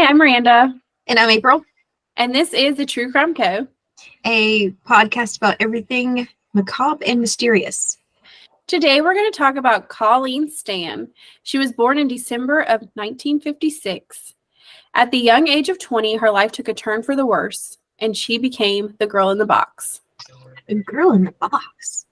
I'm Miranda. And I'm April. And this is the True Crime Co., a podcast about everything macabre and mysterious. Today we're going to talk about Colleen Stan. She was born in December of 1956. At the young age of 20, her life took a turn for the worse, and she became the girl in the box. The girl in the box?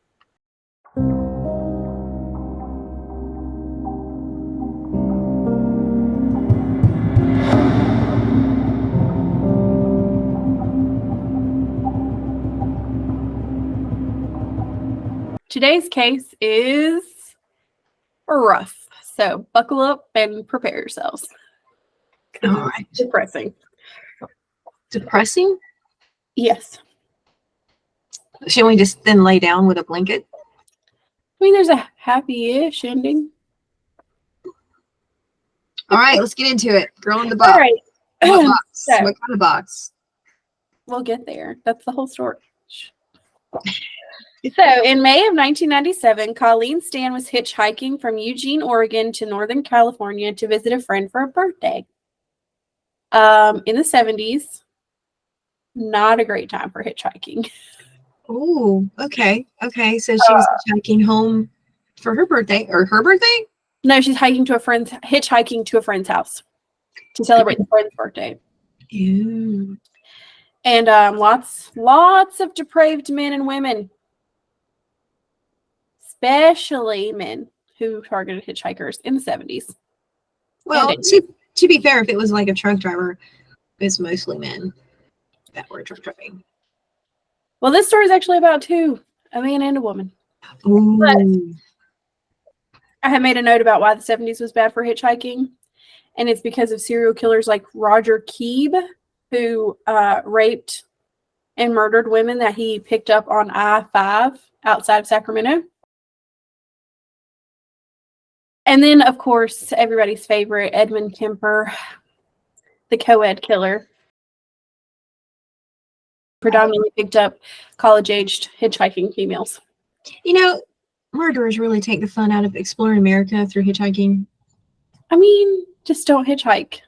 Today's case is rough, so buckle up and prepare yourselves. All right. Depressing. Depressing? Yes. Shouldn't we just then lay down with a blanket? I mean, there's a happy-ish ending. All right, let's get into it. Girl in the box. All right. What box? So, What kind of box? We'll get there. That's the whole story. So, in May of 1997, Colleen Stan was hitchhiking from Eugene, Oregon to Northern California to visit a friend for a birthday. In the 70s, not a great time for hitchhiking. Oh, okay. Okay, so she was hitchhiking home for her birthday, or her birthday? No, she's hitchhiking to a friend's house to celebrate the friend's birthday. Ew. And lots of depraved men and women, especially men who targeted hitchhikers in the 70s. Well, to be fair, if it was like a truck driver, it's mostly men that were truck driving. Well, this story is actually about two, a man and a woman. Ooh. But I had made a note about why the 70s was bad for hitchhiking, and it's because of serial killers like Roger Keebe, who raped and murdered women that he picked up on I-5 outside of Sacramento. And then, of course, everybody's favorite, Edmund Kemper, the co-ed killer, predominantly picked up college-aged hitchhiking females. You know, murderers really take the fun out of exploring America through hitchhiking. I mean, just don't hitchhike.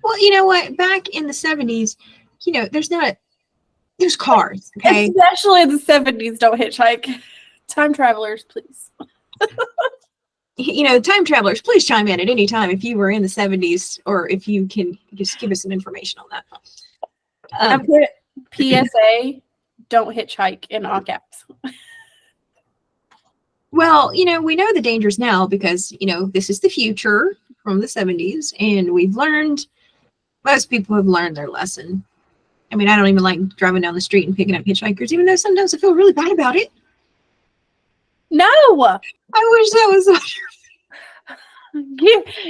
Well, you know what? Back in the 70s, you know, there's cars, okay? Especially in the 70s, don't hitchhike. Time travelers, please. You know, time travelers, please chime in at any time if you were in the 70s, or if you can just give us some information on that. I put PSA, don't hitchhike in all caps. Well, you know, we know the dangers now because, you know, this is the future from the 70s, and most people have learned their lesson. I mean, I don't even like driving down the street and picking up hitchhikers, even though sometimes I feel really bad about it. No! I wish that was...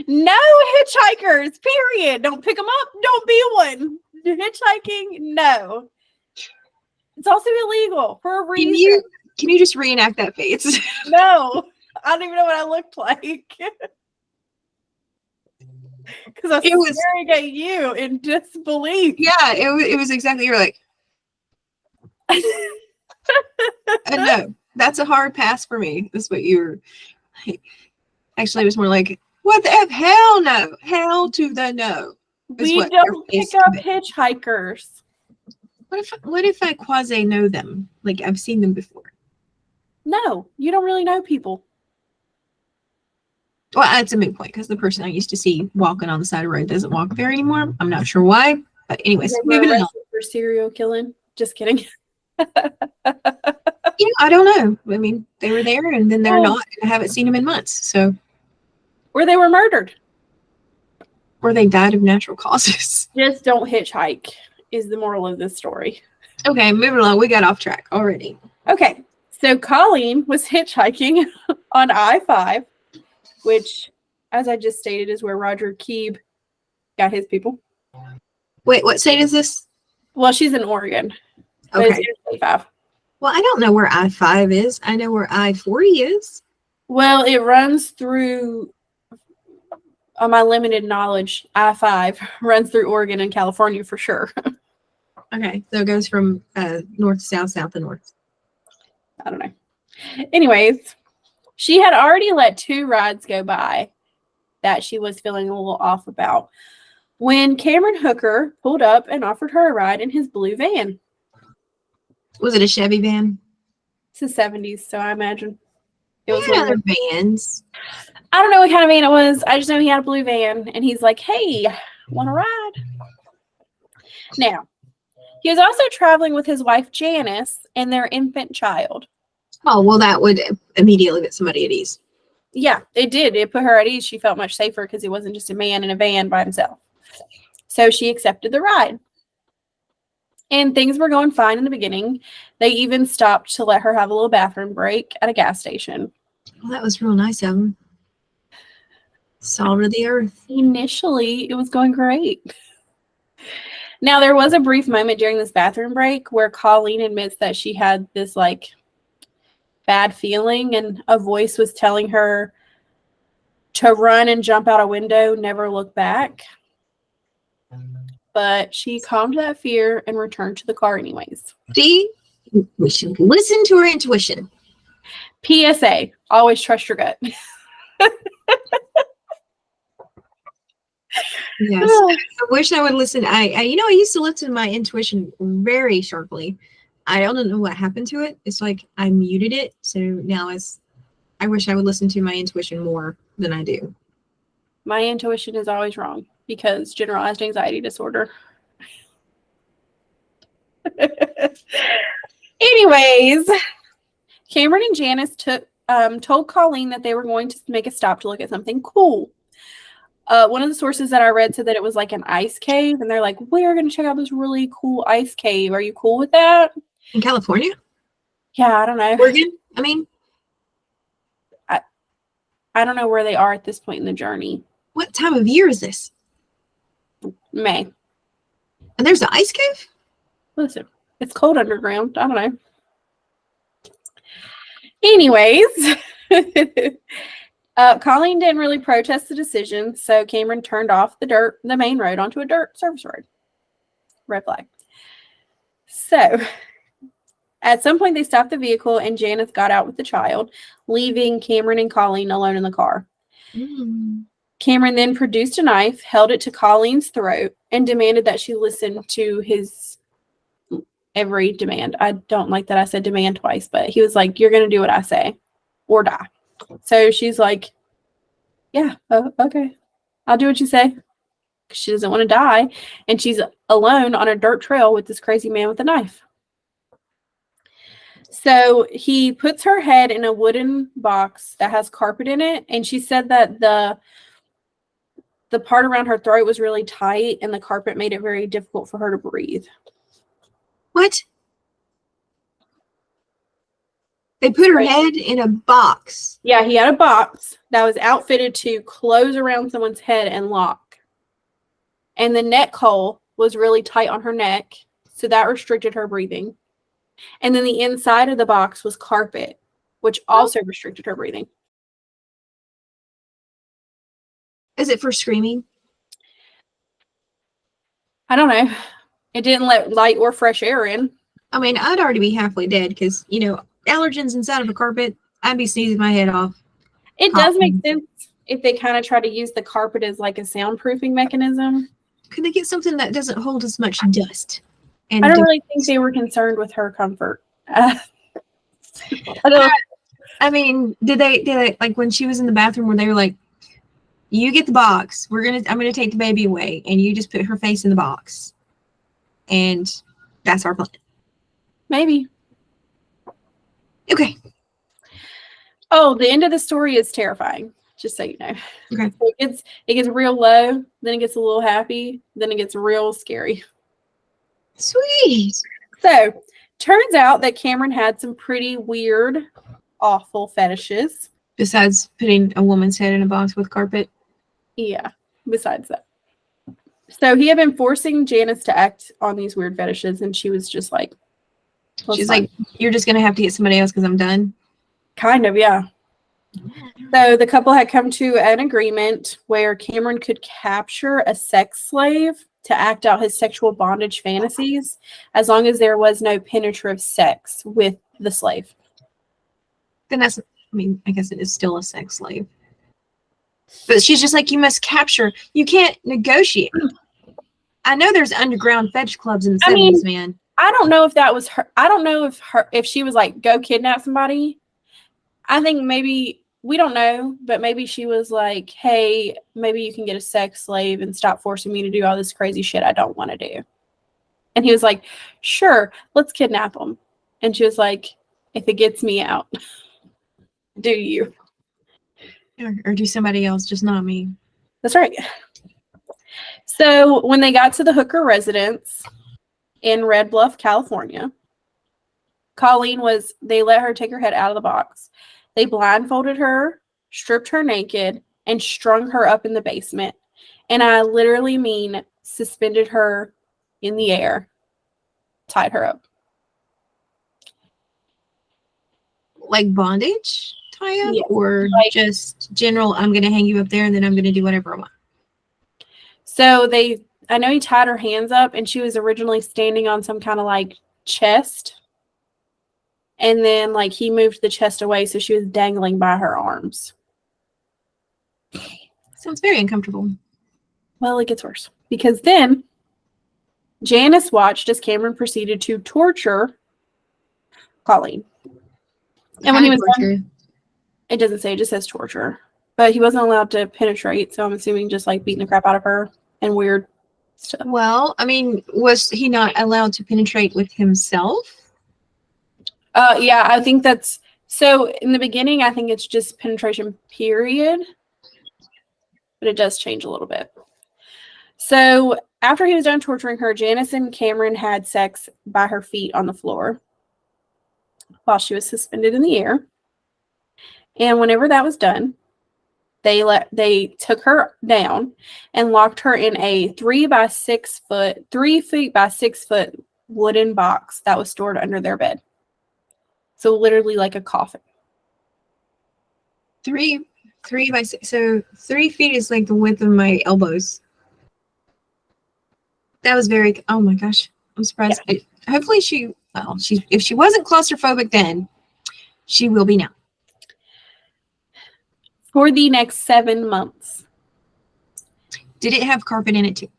No hitchhikers, period. Don't pick them up. Don't be one. Hitchhiking, no. It's also illegal for a reason. Can you just reenact that face? No. I don't even know what I looked like. Because I was staring at you in disbelief. Yeah, it was exactly, you're like... No, that's a hard pass for me. That's what you're... Actually, it was more like, what the F? Hell no. Hell to the no. We don't pick up hitchhikers. What if I quasi know them? Like, I've seen them before. No, you don't really know people. Well, that's a moot point, because the person I used to see walking on the side of the road doesn't walk there anymore. I'm not sure why. But anyways, moving on. For serial killing. Just kidding. You know, I don't know. I mean, they were there and then they're not. I haven't seen them in months. So, or they were murdered. Or they died of natural causes. Just don't hitchhike is the moral of this story. Okay, moving along. We got off track already. Okay, so Colleen was hitchhiking on I-5, which, as I just stated, is where Roger Keebe got his people. Wait, what state is this? Well, she's in Oregon. Okay. I-5. Well, I don't know where I-5 is. I know where I-40 is. Well, it runs through, on my limited knowledge, I-5 runs through Oregon and California for sure. Okay, so it goes from north to south, south to north. I don't know. Anyways, she had already let 2 rides go by that she was feeling a little off about. when Cameron Hooker pulled up and offered her a ride in his blue van. Was it a Chevy van? It's the 70s, so I imagine it was They had one of other vans. I don't know what kind of van it was. I just know he had a blue van, and he's like, hey, want to ride? Now, he was also traveling with his wife, Janice, and their infant child. Oh, well, that would immediately put somebody at ease. Yeah, it did. It put her at ease. She felt much safer because he wasn't just a man in a van by himself. So she accepted the ride. And things were going fine in the beginning. They even stopped to let her have a little bathroom break at a gas station. Well, that was real nice of them. Salt of the earth. Initially, it was going great. Now, there was a brief moment during this bathroom break where Colleen admits that she had this, like, bad feeling, and a voice was telling her to run and jump out a window, never look back. But she calmed that fear and returned to the car anyways. See? We should listen to our intuition. PSA, always trust your gut. Yes. I wish I would listen. I used to listen to my intuition very sharply. I don't know what happened to it. It's like I muted it. So now I wish I would listen to my intuition more than I do. My intuition is always wrong because generalized anxiety disorder. Anyways, Cameron and Janice told Colleen that they were going to make a stop to look at something cool. One of the sources that I read said that it was like an ice cave, and they're like, we're going to check out this really cool ice cave. Are you cool with that? In California? Yeah, I don't know. Oregon? I mean, I don't know where they are at this point in the journey. what time of year is this? May. And there's an ice cave? Listen, it's cold underground. I don't know. Anyways, Colleen didn't really protest the decision, so Cameron turned off the main road onto a dirt service road. Red flag. So, at some point, they stopped the vehicle, and Janice got out with the child, leaving Cameron and Colleen alone in the car. Cameron then produced a knife, held it to Colleen's throat, and demanded that she listen to his every demand. I don't like that I said demand twice, but he was like, you're going to do what I say or die. So she's like, yeah, okay. I'll do what you say. She doesn't want to die. And she's alone on a dirt trail with this crazy man with a knife. So he puts her head in a wooden box that has carpet in it. And she said that the part around her throat was really tight and the carpet made it very difficult for her to breathe. What? They put her head in a box. Yeah, he had a box that was outfitted to close around someone's head and lock. And the neck hole was really tight on her neck, so that restricted her breathing. And then the inside of the box was carpet, which also restricted her breathing. Is it for screaming? I don't know. It didn't let light or fresh air in. I mean, I'd already be halfway dead because, allergens inside of a carpet, I'd be sneezing my head off. It does make sense if they kind of try to use the carpet as like a soundproofing mechanism. Could they get something that doesn't hold as much dust? And I don't really think they were concerned with her comfort. I mean, did they like when she was in the bathroom where they were like, you get the box, I'm gonna take the baby away, and you just put her face in the box. And that's our plan. Maybe. Okay. Oh, the end of the story is terrifying, just so you know. Okay. So it gets real low, then it gets a little happy, then it gets real scary. Sweet. So, turns out that Cameron had some pretty weird, awful fetishes. Besides putting a woman's head in a box with carpet? Yeah, besides that. So, he had been forcing Janice to act on these weird fetishes, and she was just like, she's like, you're just going to have to get somebody else because I'm done? Kind of, yeah. So, the couple had come to an agreement where Cameron could capture a sex slave to act out his sexual bondage fantasies as long as there was no penetrative sex with the slave. Then I guess it is still a sex slave. But she's just like, you must capture. You can't negotiate. I know there's underground fetch clubs in the I mean, 70s, man. I don't know if that was her. I don't know if she was like, go kidnap somebody. I think maybe, we don't know, but maybe she was like, hey, maybe you can get a sex slave and stop forcing me to do all this crazy shit I don't want to do. And he was like, sure, let's kidnap him. And she was like, if it gets me out, do you? Or do somebody else, just not me. That's right. So when they got to the Hooker residence in Red Bluff, California, they let her take her head out of the box. They blindfolded her, stripped her naked, and strung her up in the basement. And I literally mean suspended her in the air, tied her up. Like bondage tie-up? Yeah, or like, just general, I'm going to hang you up there and then I'm going to do whatever I want? So I know he tied her hands up, and she was originally standing on some kind of like chest. And then like he moved the chest away, so she was dangling by her arms. Sounds very uncomfortable. Well, it gets worse. Because then Janice watched as Cameron proceeded to torture Colleen. And when he was done, it doesn't say, it just says torture. But he wasn't allowed to penetrate, so I'm assuming just like beating the crap out of her and weird stuff. Well, I mean, was he not allowed to penetrate with himself? Yeah, I think that's, so in the beginning, I think it's just penetration, period. But it does change a little bit. So after he was done torturing her, Janice and Cameron had sex by her feet on the floor while she was suspended in the air. And whenever that was done, they took her down and locked her in a 3 feet by 6 foot wooden box that was stored under their bed. So literally like a coffin. 3 by 6. So 3 feet is like the width of my elbows. That was very, oh my gosh. I'm surprised. Yeah. Hopefully if she wasn't claustrophobic then, she will be now. For the next 7 months. Did it have carpet in it too?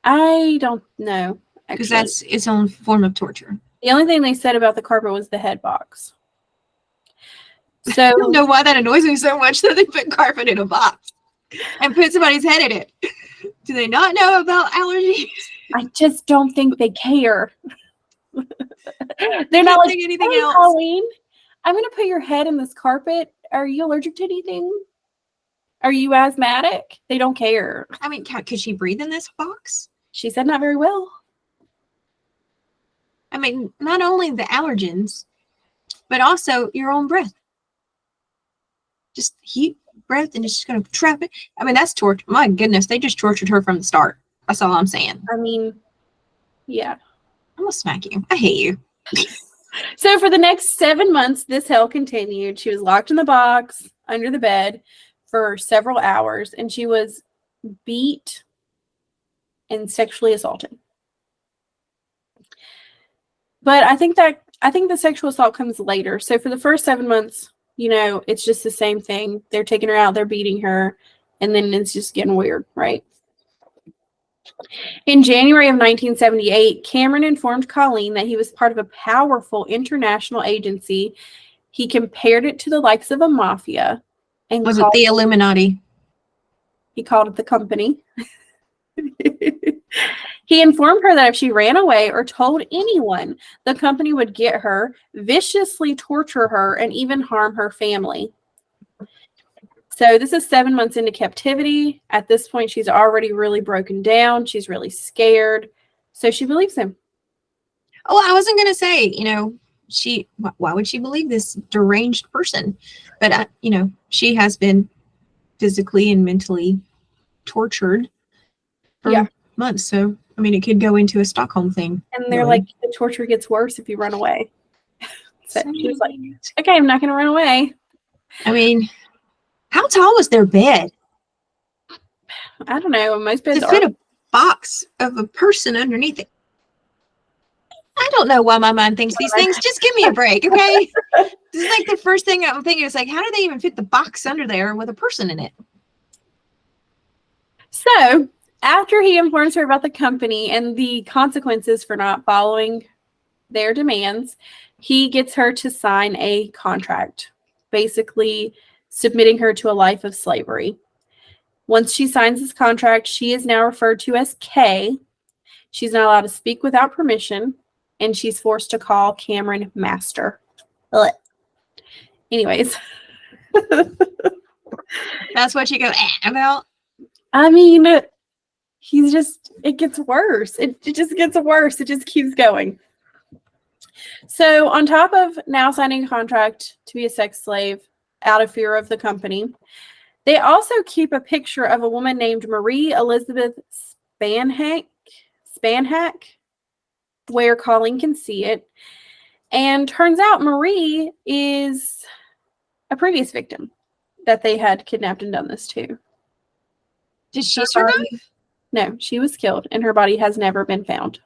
I don't know. Because that's its own form of torture. The only thing they said about the carpet was the head box. So I don't know why that annoys me so much that they put carpet in a box and put somebody's head in it. Do they not know about allergies? I just don't think they care. They're not like, anything hey, else. Colleen, I'm going to put your head in this carpet. Are you allergic to anything? Are you asthmatic? They don't care. I mean, could she breathe in this box? She said not very well. I mean, not only the allergens, but also your own breath. Just heat breath and just going to trap it. I mean, that's torture. My goodness, they just tortured her from the start. That's all I'm saying. I mean, yeah. I'm going to smack you. I hate you. So for the next 7 months, this hell continued. She was locked in the box under the bed for several hours, and she was beat and sexually assaulted. But I think the sexual assault comes later. So for the first 7 months, you know, it's just the same thing. They're taking her out, they're beating her, and then it's just getting weird, right? In January of 1978, Cameron informed Colleen that he was part of a powerful international agency. He compared it to the likes of a mafia. And was it the Illuminati? He called it the company. He informed her that if she ran away or told anyone, the company would get her, viciously torture her, and even harm her family. So this is 7 months into captivity. At this point, she's already really broken down. She's really scared. So she believes him. Oh, I wasn't going to say, you know, why would she believe this deranged person? But, you know, she has been physically and mentally tortured for months. So, I mean, it could go into a Stockholm thing. And they're like, the torture gets worse if you run away. So she was like, okay, I'm not going to run away. I mean, how tall was their bed? I don't know. Most beds to fit a box of a person underneath it. I don't know why my mind thinks these things. Just give me a break, okay? This is like the first thing I'm thinking. It's like, how do they even fit the box under there with a person in it? So, After he informs her about the company and the consequences for not following their demands, he gets her to sign a contract, basically submitting her to a life of slavery. Once she signs this contract, she is now referred to as Kay. She's not allowed to speak without permission, and she's forced to call Cameron master. Ugh. Anyways. That's what you go about? I mean, it gets worse. It just gets worse. It just keeps going. So on top of now signing a contract to be a sex slave out of fear of the company, they also keep a picture of a woman named Marie Elizabeth Spanhack, where Colleen can see it. And turns out Marie is a previous victim that they had kidnapped and done this to. Did she survive? No, she was killed, and her body has never been found.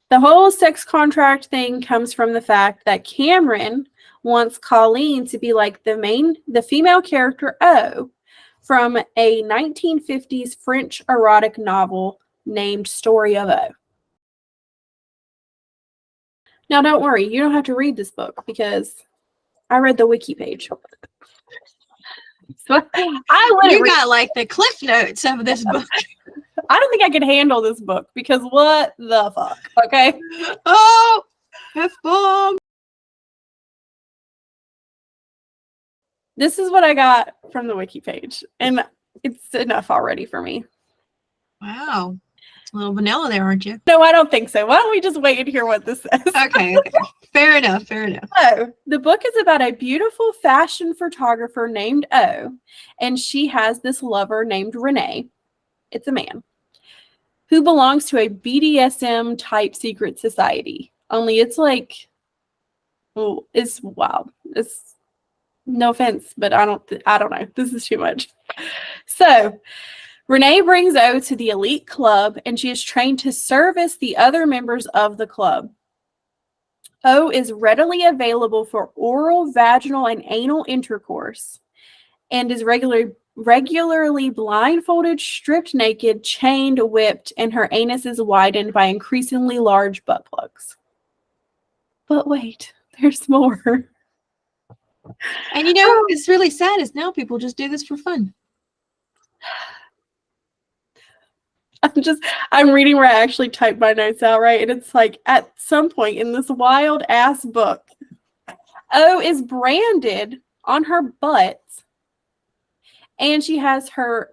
The whole sex contract thing comes from the fact that Cameron wants Colleen to be like the female character O from a 1950s French erotic novel named Story of O. Now, don't worry, you don't have to read this book because I read the wiki page. So you got like the cliff notes of this book. I don't think I could handle this book because what the fuck, okay? Oh, F-bomb. This is what I got from the wiki page, and it's enough already for me. Wow. A little vanilla there, aren't you? No, I don't think so. Why don't we just wait and hear what this says? Okay. Fair enough. So, the book is about a beautiful fashion photographer named O, and she has this lover named Renee. It's a man who belongs to a BDSM type secret society. Only it's like, oh, it's wild. It's no offense, but I don't know. This is too much. So, Renee brings O to the elite club, and she is trained to service the other members of the club. O is readily available for oral, vaginal, and anal intercourse, and is regularly blindfolded, stripped naked, chained, whipped, and her anus is widened by increasingly large butt plugs. But wait, there's more. And you know, it's really sad is now people just do this for fun. I'm reading where I actually typed my notes out, right? And it's like, at some point in this wild ass book, O is branded on her butt, and she has her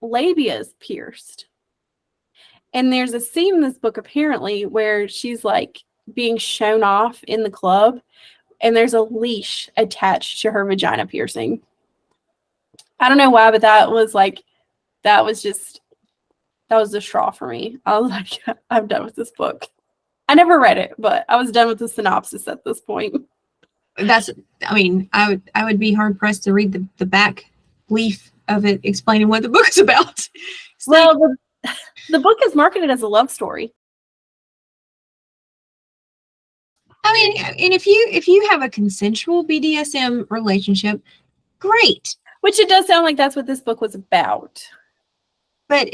labias pierced. And there's a scene in this book, apparently, where she's like being shown off in the club, and there's a leash attached to her vagina piercing. I don't know why, but that was the straw for me. I was like, I'm done with this book. I never read it, but I was done with the synopsis at this point. I would be hard pressed to read the back leaf of it explaining what the book is about. Well, the book is marketed as a love story. I mean, and if you have a consensual BDSM relationship, great. Which it does sound like that's what this book was about. But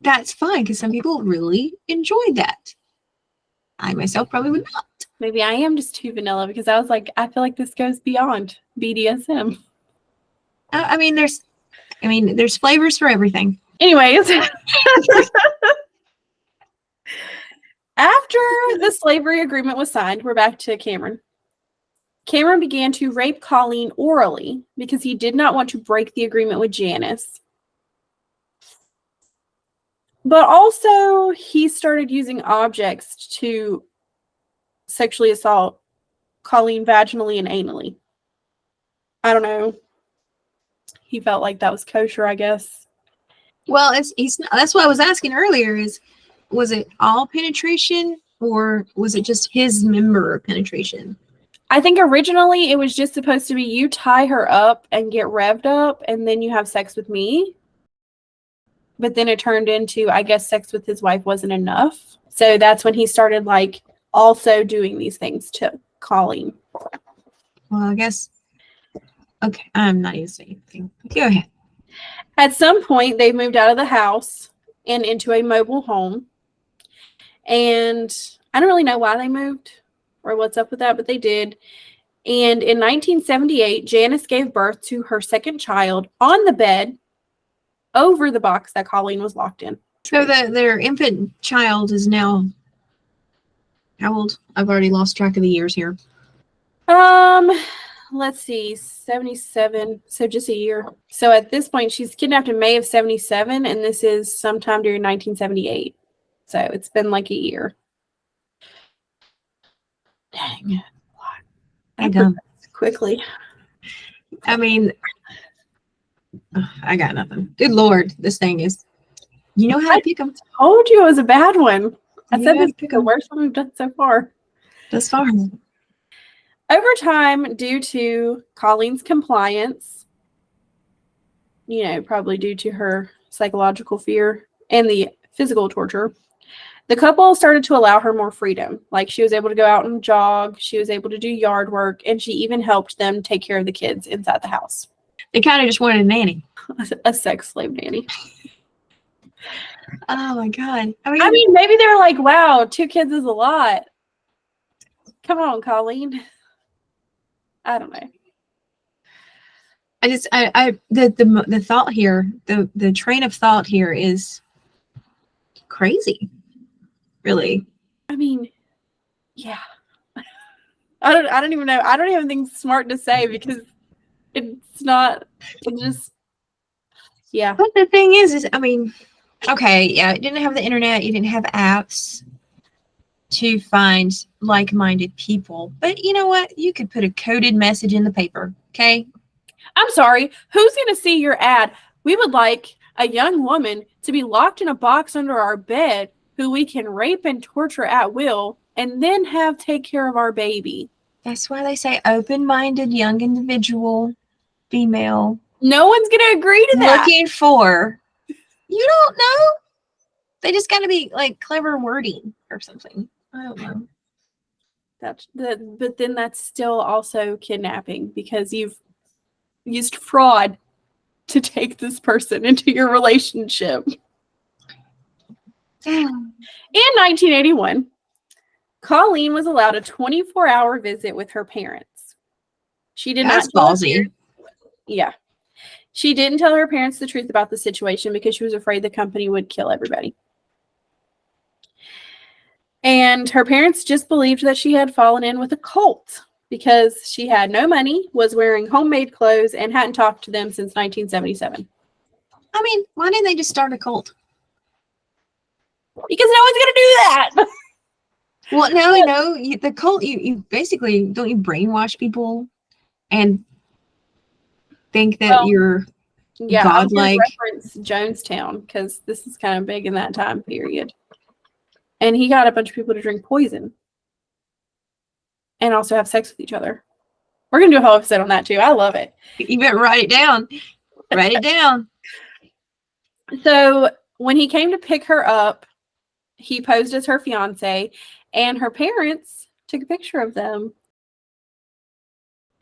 that's fine because some people really enjoy that. I myself probably would not. Maybe I am just too vanilla because I was like, I feel like this goes beyond BDSM. There's flavors for everything. Anyways. After the slavery agreement was signed, we're back to Cameron. Cameron began to rape Colleen orally because he did not want to break the agreement with Janice. But also, he started using objects to sexually assault Colleen vaginally and anally. I don't know. He felt like that was kosher, I guess. Well, that's what I was asking earlier was it all penetration or was it just his member penetration? I think originally it was just supposed to be you tie her up and get revved up and then you have sex with me. But then it turned into, I guess, sex with his wife wasn't enough. So that's when he started like also doing these things to Colleen. Well, I guess. Okay, I'm not even saying anything. Go ahead. At some point, they moved out of the house and into a mobile home. And I don't really know why they moved or what's up with that, but they did. And in 1978, Janice gave birth to her second child on the bed over the box that Colleen was locked in. So their infant child is now how old? I've already lost track of the years here. Let's see, 77, so just a year. So at this point, she's kidnapped in May of 77, and this is sometime during 1978. So it's been like a year. Dang. I got quickly. I mean, I got nothing. Good Lord, this thing is. You know how to pick them. I told you it was a bad one. I said this is the them. worst one we've done so far. Thus far. Over time, due to Colleen's compliance, probably due to her psychological fear and the physical torture, the couple started to allow her more freedom. Like, she was able to go out and jog, she was able to do yard work, and she even helped them take care of the kids inside the house. They kind of just wanted a nanny. A sex slave nanny. Oh my God. I mean, maybe they were like, wow, 2 kids is a lot. Come on, Colleen. I don't know. The thought here, the train of thought here is crazy. Really. I mean, yeah. I don't even know. I don't have anything smart to say because it's not. It just. Yeah. But the thing is, I mean, okay, yeah, it didn't have the internet, you didn't have apps to find like-minded people. But you know what? You could put a coded message in the paper, okay? I'm sorry. Who's going to see your ad? We would like a young woman to be locked in a box under our bed who we can rape and torture at will and then have take care of our baby. That's why they say open-minded young individual, female. No one's going to agree to that. Looking for. You don't know. They just got to be like clever wording or something. I don't know. But then that's still also kidnapping because you've used fraud to take this person into your relationship. In 1981, Colleen was allowed a 24-hour visit with her parents. She did That's not. Ballsy. Yeah. She didn't tell her parents the truth about the situation because she was afraid the company would kill everybody. And her parents just believed that she had fallen in with a cult because she had no money, was wearing homemade clothes, and hadn't talked to them since 1977. I mean, why didn't they just start a cult? Because no one's going to do that. Well, no. The cult, you basically, don't you brainwash people and think that you're godlike? I reference Jonestown because this is kind of big in that time period. And he got a bunch of people to drink poison and also have sex with each other. We're going to do a whole episode on that too. I love it. You better write it down. Write it down. So when he came to pick her up, he posed as her fiance, and her parents took a picture of them.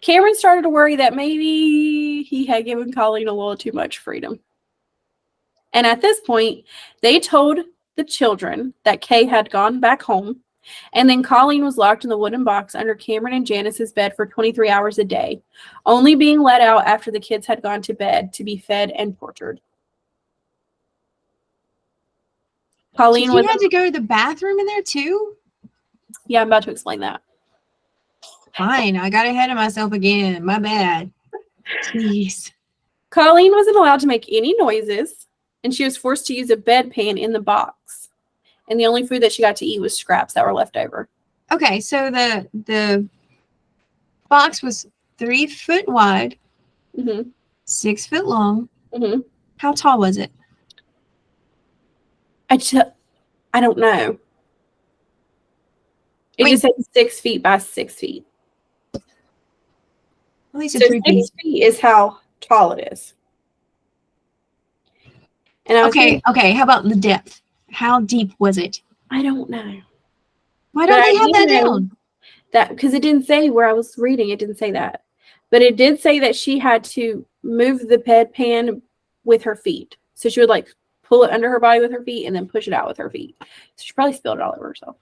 Cameron started to worry that maybe he had given Colleen a little too much freedom. And at this point, they told the children that Kay had gone back home, and then Colleen was locked in the wooden box under Cameron and Janice's bed for 23 hours a day, only being let out after the kids had gone to bed to be fed and tortured. Colleen had to go to the bathroom in there too? Yeah, I'm about to explain that. Fine, I got ahead of myself again. My bad. Jeez. Colleen wasn't allowed to make any noises, and she was forced to use a bedpan in the box. And the only food that she got to eat was scraps that were left over. Okay, so the box was 3 foot wide, 6 foot long. How tall was it? I don't know. It just said 6 feet by 6 feet. At least so 6 feet is how tall it is. And okay. How about the depth? How deep was it? I don't know. Why don't they have that down? That because it didn't say where I was reading. It didn't say that, but it did say that she had to move the bedpan with her feet. So she would like pull it under her body with her feet and then push it out with her feet. So she probably spilled it all over herself.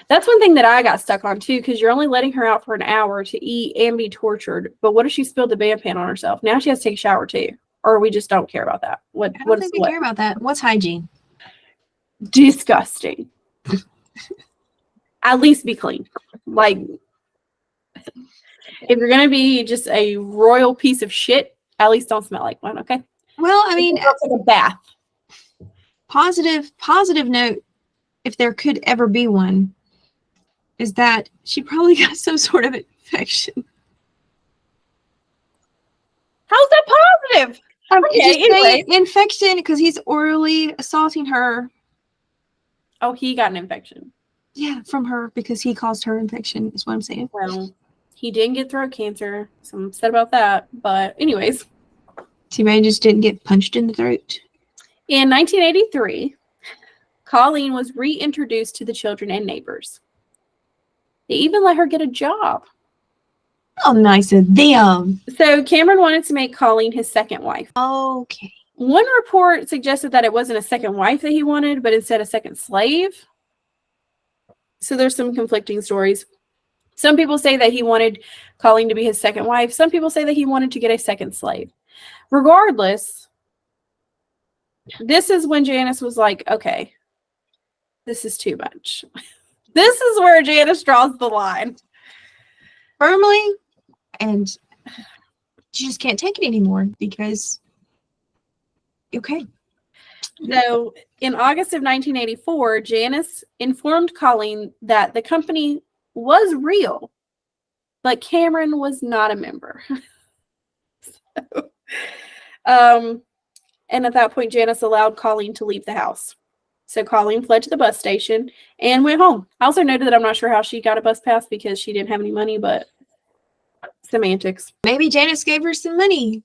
That's one thing that I got stuck on too, because you're only letting her out for an hour to eat and be tortured. But what if she spilled the Ban-Pan on herself? Now she has to take a shower too. Or we just don't care about that. I don't think we care about that. What's hygiene? Disgusting. At least be clean. Like, if you're gonna be just a royal piece of shit, at least don't smell like one, okay? Well, I mean, It's like a bath. Positive note, if there could ever be one, is that she probably got some sort of infection. How's that positive? Okay, anyway. Infection because he's orally assaulting her. Oh, he got an infection. Yeah, from her because he caused her infection, is what I'm saying. Well, he didn't get throat cancer, so I'm upset about that. But anyways. Too bad he just didn't get punched in the throat. In 1983, Colleen was reintroduced to the children and neighbors. They even let her get a job. Oh, nice of them. So Cameron wanted to make Colleen his second wife. Okay. One report suggested that it wasn't a second wife that he wanted, but instead a second slave. So there's some conflicting stories. Some people say that he wanted Colleen to be his second wife. Some people say that he wanted to get a second slave. Regardless, this is when Janice was like, okay, this is too much. This is where Janice draws the line. Firmly, and she just can't take it anymore because, okay. So in August of 1984, Janice informed Colleen that the company was real, but Cameron was not a member. And at that point, Janice allowed Colleen to leave the house. So Colleen fled to the bus station and went home. I also noted that I'm not sure how she got a bus pass because she didn't have any money, but semantics. Maybe Janice gave her some money.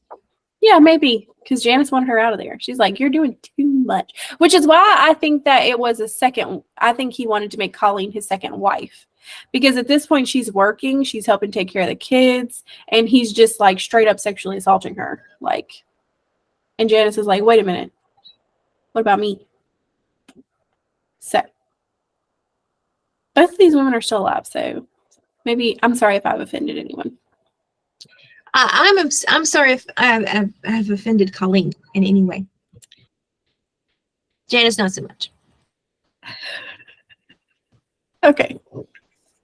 Yeah, maybe, because Janice wanted her out of there. She's like, you're doing too much, which is why I think that it was a second. I think he wanted to make Colleen his second wife, because at this point she's working, she's helping take care of the kids, and he's just like straight up sexually assaulting her. Like, and Janice is like, wait a minute, what about me? So both of these women are still alive, so maybe I'm sorry if I've offended anyone. I'm sorry if I've offended Colleen in any way. Janice, not so much. Okay.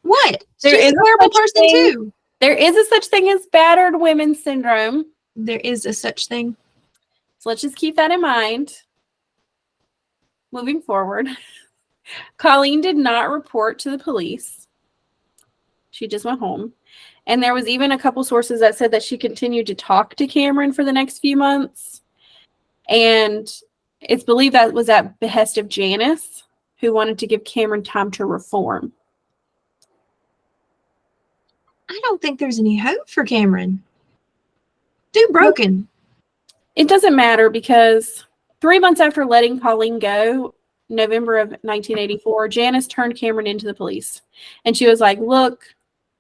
What? There She's is a horrible such person thing. too. There is a such thing as battered women syndrome. There is a such thing. So let's just keep that in mind. Moving forward. Colleen did not report to the police. She just went home. And there was even a couple sources that said that she continued to talk to Cameron for the next few months. And it's believed that was at behest of Janice, who wanted to give Cameron time to reform. I don't think there's any hope for Cameron. Dude broken. It doesn't matter, because 3 months after letting Colleen go, November of 1984, Janice turned Cameron into the police. And she was like, look,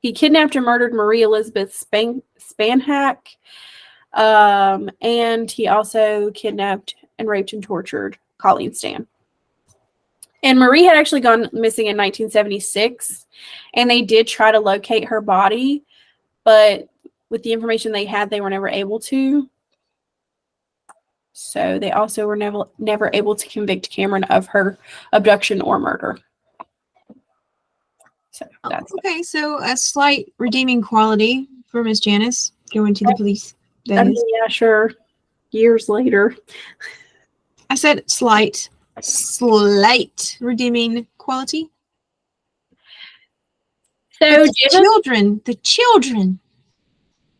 he kidnapped and murdered Marie Elizabeth Spanhack. And he also kidnapped and raped and tortured Colleen Stan. And Marie had actually gone missing in 1976. And they did try to locate her body. But with the information they had, they were never able to. So they also were never able to convict Cameron of her abduction or murder. So that's okay. So a slight redeeming quality for Miss Janice going to the police. Yeah, sure. Years later. I said slight redeeming quality. So the children.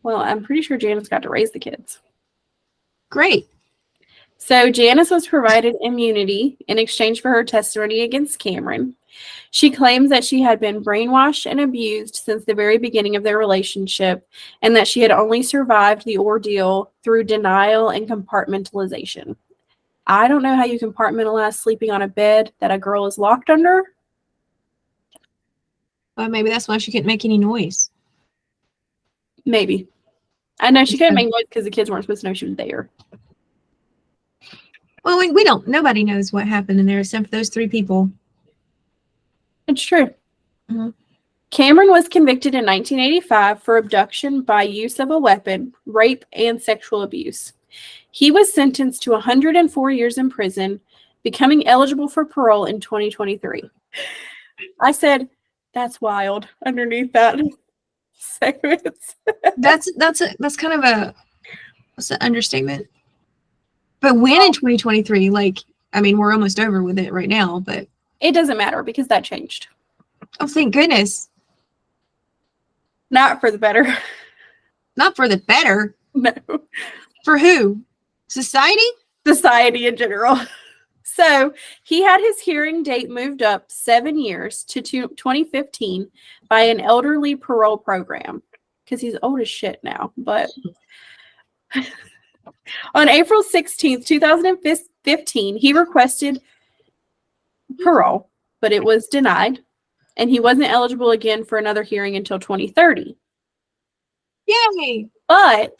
Well, I'm pretty sure Janice got to raise the kids. Great. So Janice was provided immunity in exchange for her testimony against Cameron. She claims that she had been brainwashed and abused since the very beginning of their relationship, and that she had only survived the ordeal through denial and compartmentalization. I don't know how you compartmentalize sleeping on a bed that a girl is locked under. Well, maybe that's why she couldn't make any noise. Maybe. I know she couldn't make noise because the kids weren't supposed to know she was there. Well, we don't. Nobody knows what happened in there except for those 3 people. It's true. Mhm. Cameron was convicted in 1985 for abduction by use of a weapon, rape, and sexual abuse. He was sentenced to 104 years in prison, becoming eligible for parole in 2023. I said, that's wild underneath that segment. That's kind of what's an understatement. But when in 2023, like, I mean, we're almost over with it right now, but It doesn't matter because that changed. oh, thank goodness. Not for the better. Not for the better. No. For who? Society? Society in general. So he had his hearing date moved up 7 years to 2015 by an elderly parole program because he's old as shit now. But on April 16th, 2015, he requested parole, but it was denied, and he wasn't eligible again for another hearing until 2030. Yay! But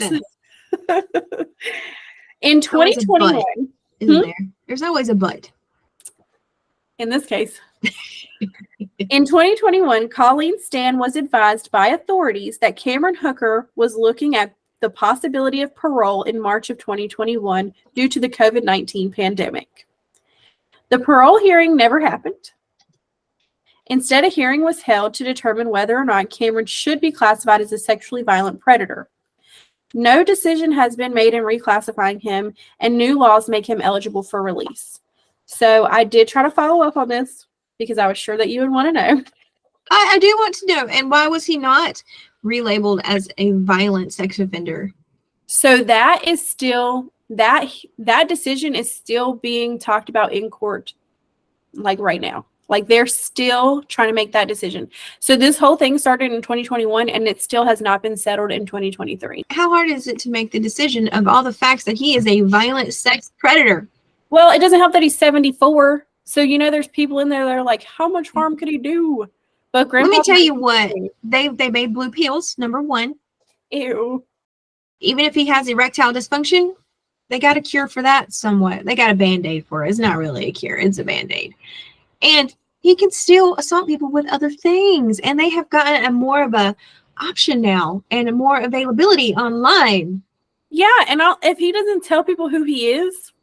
in 2021, isn't there? There's always a but. In this case. In 2021, Colleen Stan was advised by authorities that Cameron Hooker was looking at the possibility of parole in March of 2021 due to the COVID-19 pandemic. The parole hearing never happened. Instead, a hearing was held to determine whether or not Cameron should be classified as a sexually violent predator. No decision has been made in reclassifying him, and new laws make him eligible for release. So I did try to follow up on this because I was sure that you would want to know. I do want to know. And why was he not relabeled as a violent sex offender? So that is still, that decision is still being talked about in court, like right now. Like they're still trying to make that decision. So this whole thing started in 2021 and it still has not been settled in 2023. How hard is it to make the decision of all the facts that he is a violent sex predator? Well, it doesn't help that he's 74. So, you know, there's people in there that are like, how much harm could he do? But Grandpa, let me tell you what, they made blue pills, number one. Ew. Even if he has erectile dysfunction, they got a cure for that somewhat. They got a Band-Aid for it. It's not really a cure. It's a Band-Aid. And he can still assault people with other things. And they have gotten a more of a option now and a more availability online. Yeah, and if he doesn't tell people who he is,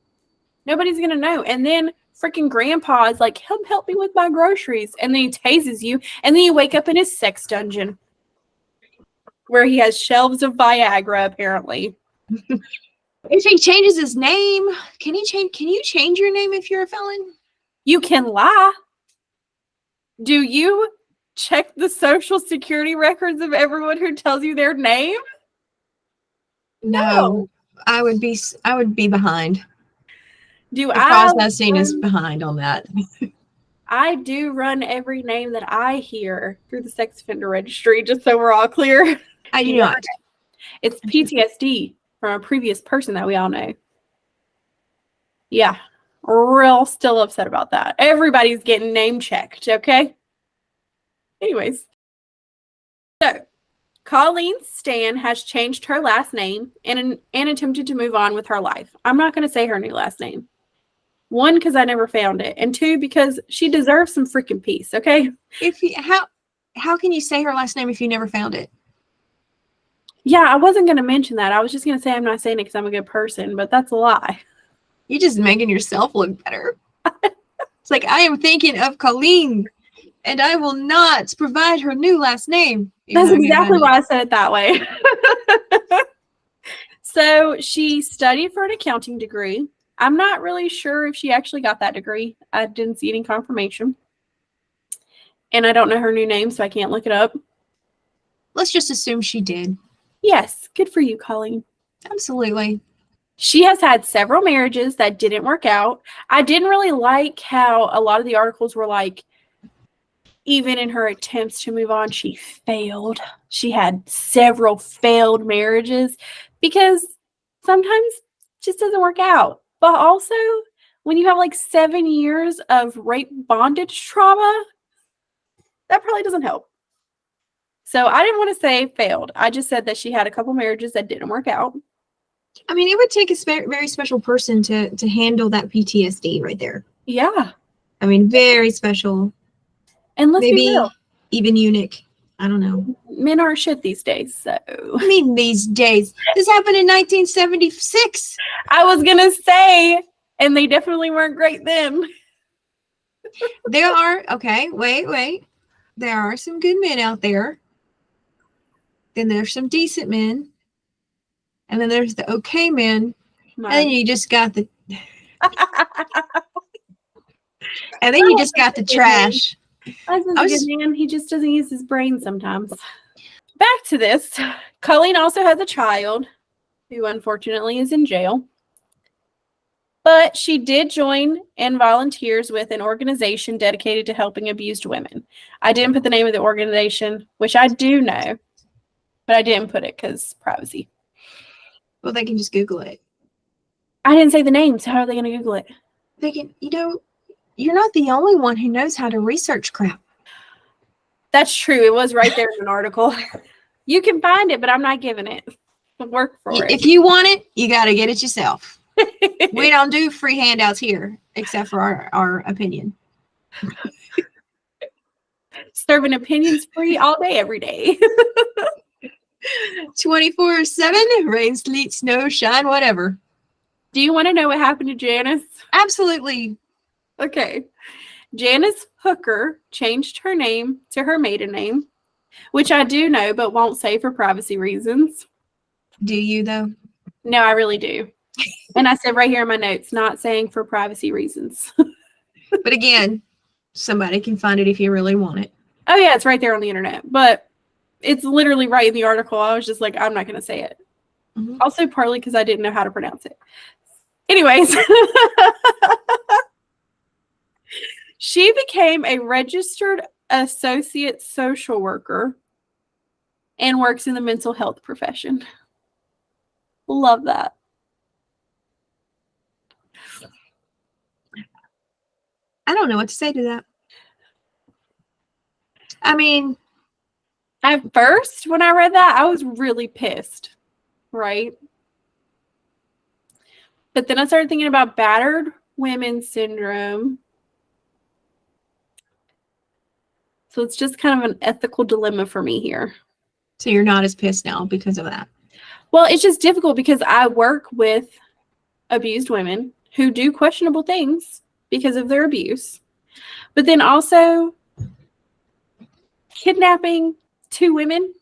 nobody's going to know. And then freaking Grandpa is like, help me with my groceries. And then he tases you. And then you wake up in his sex dungeon where he has shelves of Viagra, apparently. If he changes his name, can you change your name if you're a felon? You can lie. Do you check the social security records of everyone who tells you their name? No. I would be behind. The processing is behind on that. I do run every name that I hear through the sex offender registry, just so we're all clear. I do not. It's PTSD from a previous person that we all know. Yeah. Real still upset about that. Everybody's getting name checked, okay? Anyways. So, Colleen Stan has changed her last name and attempted to move on with her life. I'm not going to say her new last name. 1, because I never found it. And 2, because she deserves some freaking peace, okay? How can you say her last name if you never found it? Yeah, I wasn't going to mention that. I was just going to say I'm not saying it because I'm a good person, but that's a lie. You're just making yourself look better. It's like, I am thinking of Colleen, and I will not provide her new last name. That's exactly why I said it that way. So she studied for an accounting degree. I'm not really sure if she actually got that degree. I didn't see any confirmation. And I don't know her new name, so I can't look it up. Let's just assume she did. Yes, good for you, Colleen. Absolutely. She has had several marriages that didn't work out. I didn't really like how a lot of the articles were like, even in her attempts to move on, she failed. She had several failed marriages because sometimes it just doesn't work out. But also, when you have like 7 years of rape bondage trauma, that probably doesn't help. So I didn't want to say failed. I just said that she had a couple marriages that didn't work out. I mean, it would take a very special person to handle that PTSD right there. Yeah. I mean, very special. And let's be Maybe real. even eunuch. I don't know. Men aren't shit these days, so. I mean, these days. This happened in 1976. I was going to say, and they definitely weren't great then. There are, okay, wait. There are some good men out there. Then there's some decent men. And then there's the okay men. And then you just got the trash. Husband's a good man. He just doesn't use his brain sometimes. Back to this. Colleen also has a child who unfortunately is in jail. But she did join and volunteers with an organization dedicated to helping abused women. I didn't put the name of the organization, which I do know, but I didn't put it because privacy. Well, they can just Google it. I didn't say the name, so how are they going to Google it? They can, you're not the only one who knows how to research crap. That's true. It was right there in an article. You can find it, but I'm not giving it. Work for it. If you want it, you got to get it yourself. We don't do free handouts here, except for our opinion. Serving opinions free all day, every day. 24/7, rain, sleet, snow, shine, whatever. Do you want to know what happened to Janice? Absolutely. Okay. Janice Hooker changed her name to her maiden name, which I do know, but won't say for privacy reasons. Do you, though? No, I really do. And I said right here in my notes, not saying for privacy reasons. But again, somebody can find it if you really want it. Oh, yeah, it's right there on the internet. But it's literally right in the article. I was just like, I'm not going to say it. Mm-hmm. Also, partly because I didn't know how to pronounce it. Anyways. She became a registered associate social worker and works in the mental health profession. Love that. I don't know what to say to that. I mean, at first, when I read that, I was really pissed, right? But then I started thinking about battered women syndrome. So it's just kind of an ethical dilemma for me here. So you're not as pissed now because of that? Well, it's just difficult because I work with abused women who do questionable things because of their abuse. But then also kidnapping two women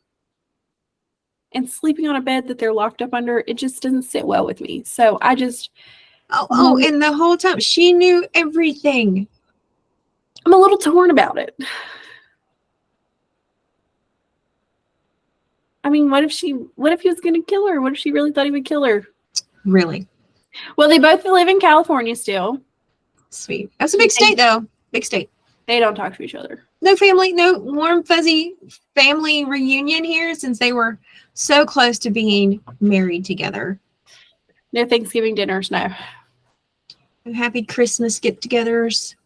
and sleeping on a bed that they're locked up under, it just doesn't sit well with me. So I just... and the whole time she knew everything. I'm a little torn about it. I mean, what if he was going to kill her? What if she really thought he would kill her? Really? Well, they both live in California still. Sweet. That's a big state, though. Big state. They don't talk to each other. No family, no warm, fuzzy family reunion here since they were so close to being married together. No Thanksgiving dinners, no. No happy Christmas get-togethers.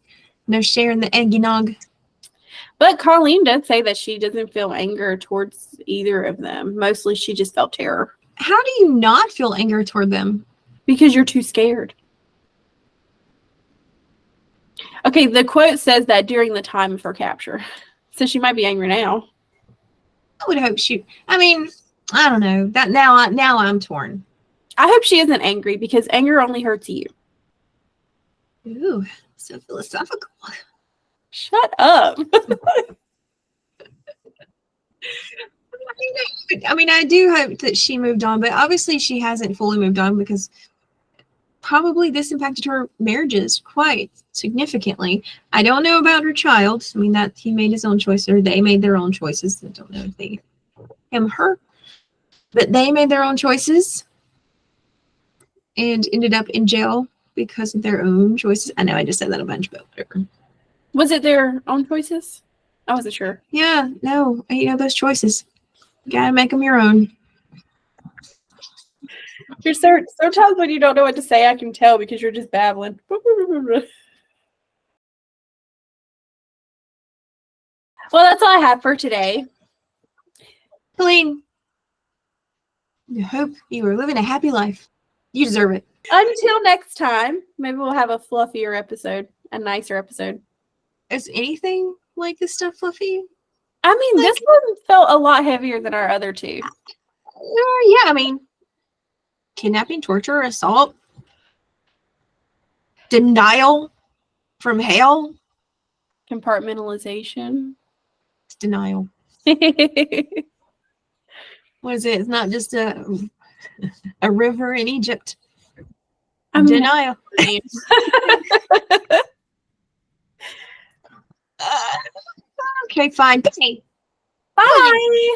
No sharing the eggnog. But Colleen does say that she doesn't feel anger towards either of them. Mostly she just felt terror. How do you not feel anger toward them? Because you're too scared. Okay, the quote says that during the time of her capture. So she might be angry now. I would hope she... I mean, I don't know. That now I'm torn. I hope she isn't angry because anger only hurts you. Ooh, so philosophical. Shut up. I mean, I do hope that she moved on, but obviously she hasn't fully moved on because probably this impacted her marriages quite significantly. I don't know about her child. I mean, that he made his own choice, or they made their own choices. I don't know if they, him, her, but they made their own choices and ended up in jail because of their own choices. I know I just said that a bunch, but whatever. Was it their own choices? I wasn't sure. Yeah, no, those choices. You gotta make them your own. You're sometimes when you don't know what to say, I can tell because you're just babbling. Well, that's all I have for today. Colleen, I hope you are living a happy life. You deserve it. Until next time, maybe we'll have a fluffier episode, a nicer episode. Is anything like this stuff fluffy? I mean, this one felt a lot heavier than our other two. Yeah, I mean, kidnapping, torture, assault, denial from hell. Compartmentalization. It's denial. What is it? It's not just a river in Egypt. Denial. Okay, fine. Bye. Bye.